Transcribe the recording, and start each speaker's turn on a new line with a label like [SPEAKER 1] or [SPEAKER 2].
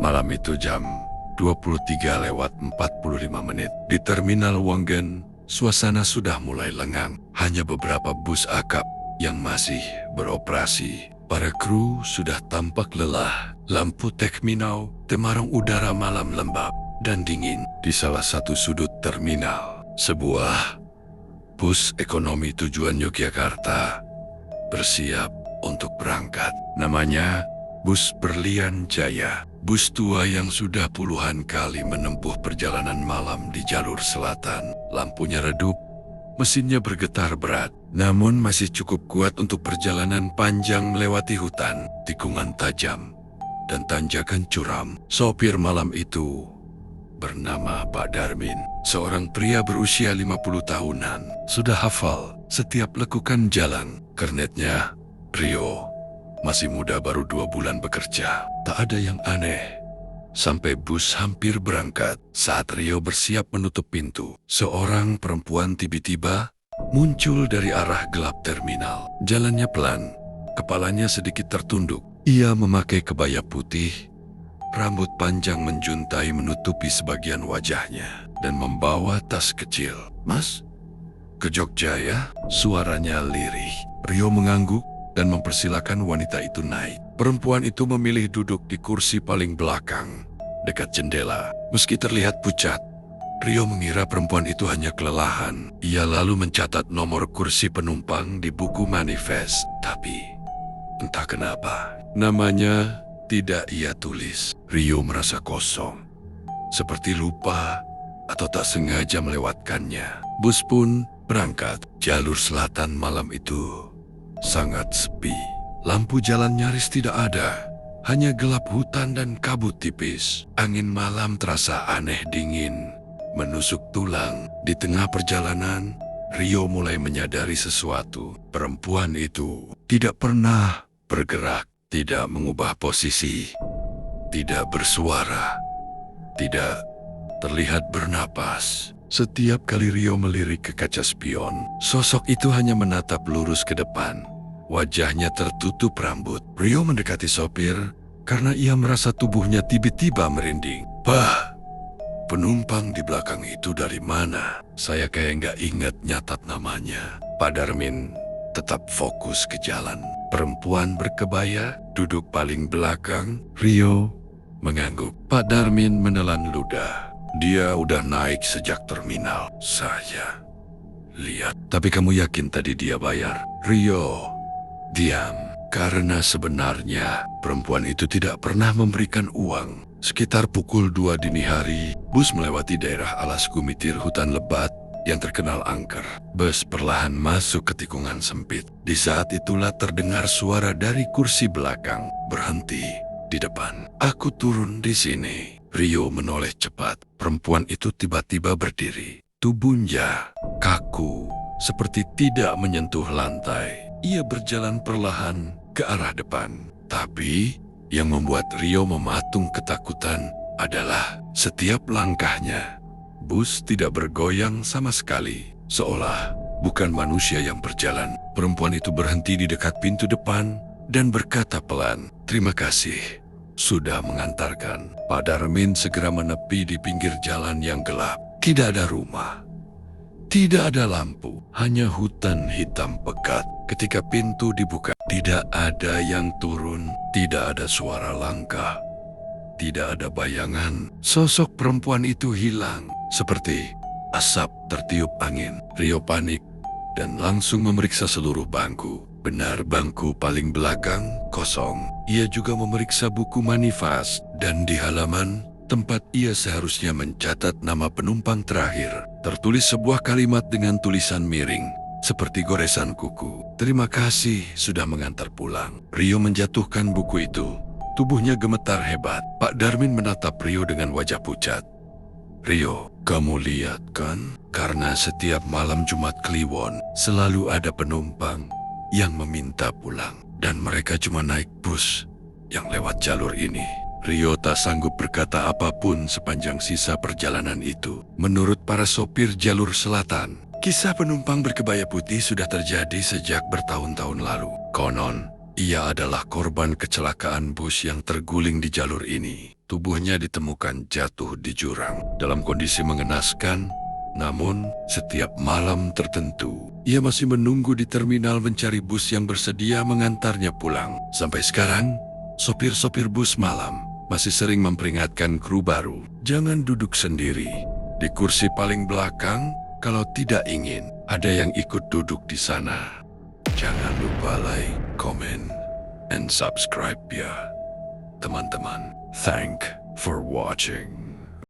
[SPEAKER 1] Malam itu jam 23:45 di Terminal Wangen, suasana sudah mulai lengang. Hanya beberapa bus akap yang masih beroperasi. Para kru sudah tampak lelah. Lampu terminal, temarang udara malam lembab dan dingin. Di salah satu sudut terminal, sebuah bus ekonomi tujuan Yogyakarta bersiap untuk berangkat. Namanya Bus Berlian Jaya. Bus tua yang sudah puluhan kali menempuh perjalanan malam di jalur selatan. Lampunya redup, mesinnya bergetar berat, namun masih cukup kuat untuk perjalanan panjang melewati hutan, tikungan tajam, dan tanjakan curam. Sopir malam itu bernama Pak Darmin, seorang pria berusia 50 tahunan. Sudah hafal setiap lekukan jalan. Kernetnya Rio, masih muda, baru 2 bulan bekerja. Tak ada yang aneh. Sampai bus hampir berangkat, saat Rio bersiap menutup pintu, seorang perempuan tiba-tiba muncul dari arah gelap terminal. Jalannya pelan, kepalanya sedikit tertunduk. Ia memakai kebaya putih, rambut panjang menjuntai menutupi sebagian wajahnya, dan membawa tas kecil. "Mas, ke Jogja ya?" Suaranya lirih. Rio mengangguk dan mempersilakan wanita itu naik. Perempuan itu memilih duduk di kursi paling belakang, dekat jendela. Meski terlihat pucat, Rio mengira perempuan itu hanya kelelahan. Ia lalu mencatat nomor kursi penumpang di buku manifest. Tapi, entah kenapa, namanya tidak ia tulis. Rio merasa kosong, seperti lupa atau tak sengaja melewatkannya. Bus pun berangkat. Jalur selatan malam itu sangat sepi. Lampu jalan nyaris tidak ada. Hanya gelap hutan dan kabut tipis. Angin malam terasa aneh dingin, menusuk tulang. Di tengah perjalanan, Rio mulai menyadari sesuatu. Perempuan itu tidak pernah bergerak, tidak mengubah posisi, tidak bersuara, tidak terlihat bernapas. Setiap kali Rio melirik ke kaca spion, sosok itu hanya menatap lurus ke depan. Wajahnya tertutup rambut. Rio mendekati sopir karena ia merasa tubuhnya tiba-tiba merinding. "Bah, penumpang di belakang itu dari mana? Saya kayak nggak ingat nyatat namanya." Pak Darmin tetap fokus ke jalan. Perempuan berkebaya duduk paling belakang. Rio mengangguk. Pak Darmin menelan ludah. "Dia udah naik sejak terminal. Saya lihat." "Tapi kamu yakin tadi dia bayar?" Rio diam, karena sebenarnya perempuan itu tidak pernah memberikan uang. Sekitar pukul 2 dini hari, bus melewati daerah alas gumitir hutan lebat yang terkenal angker. Bus perlahan masuk ke tikungan sempit. Di saat itulah terdengar suara dari kursi belakang. "Berhenti di depan." "Aku turun di sini." Rio menoleh cepat. Perempuan itu tiba-tiba berdiri. Tubuhnya kaku, seperti tidak menyentuh lantai. Ia berjalan perlahan ke arah depan. Tapi yang membuat Rio mematung ketakutan adalah setiap langkahnya. Bus tidak bergoyang sama sekali, seolah bukan manusia yang berjalan. Perempuan itu berhenti di dekat pintu depan dan berkata pelan, "Terima kasih sudah mengantarkan." Pak Darmin segera menepi di pinggir jalan yang gelap. Tidak ada rumah, tidak ada lampu, hanya hutan hitam pekat. Ketika pintu dibuka, tidak ada yang turun, tidak ada suara langkah, tidak ada bayangan. Sosok perempuan itu hilang, seperti asap tertiup angin. Rio panik dan langsung memeriksa seluruh bangku. Benar, bangku paling belakang kosong. Ia juga memeriksa buku manifest, dan di halaman tempat ia seharusnya mencatat nama penumpang terakhir, tertulis sebuah kalimat dengan tulisan miring, seperti goresan kuku. "Terima kasih sudah mengantar pulang." Rio menjatuhkan buku itu. Tubuhnya gemetar hebat. Pak Darmin menatap Rio dengan wajah pucat. "Rio, kamu lihat kan? Karena setiap malam Jumat Kliwon selalu ada penumpang yang meminta pulang, dan mereka cuma naik bus yang lewat jalur ini." Rio tak sanggup berkata apapun sepanjang sisa perjalanan itu. Menurut para sopir jalur selatan, kisah penumpang berkebaya putih sudah terjadi sejak bertahun-tahun lalu. Konon, ia adalah korban kecelakaan bus yang terguling di jalur ini. tubuhnya ditemukan jatuh di jurang dalam kondisi mengenaskan. Namun, setiap malam tertentu, ia masih menunggu di terminal mencari bus yang bersedia mengantarnya pulang. Sampai sekarang, sopir-sopir bus malam masih sering memperingatkan kru baru, jangan duduk sendiri di kursi paling belakang kalau tidak ingin ada yang ikut duduk di sana. Jangan lupa like, comment, and subscribe ya, teman-teman. Thank for watching.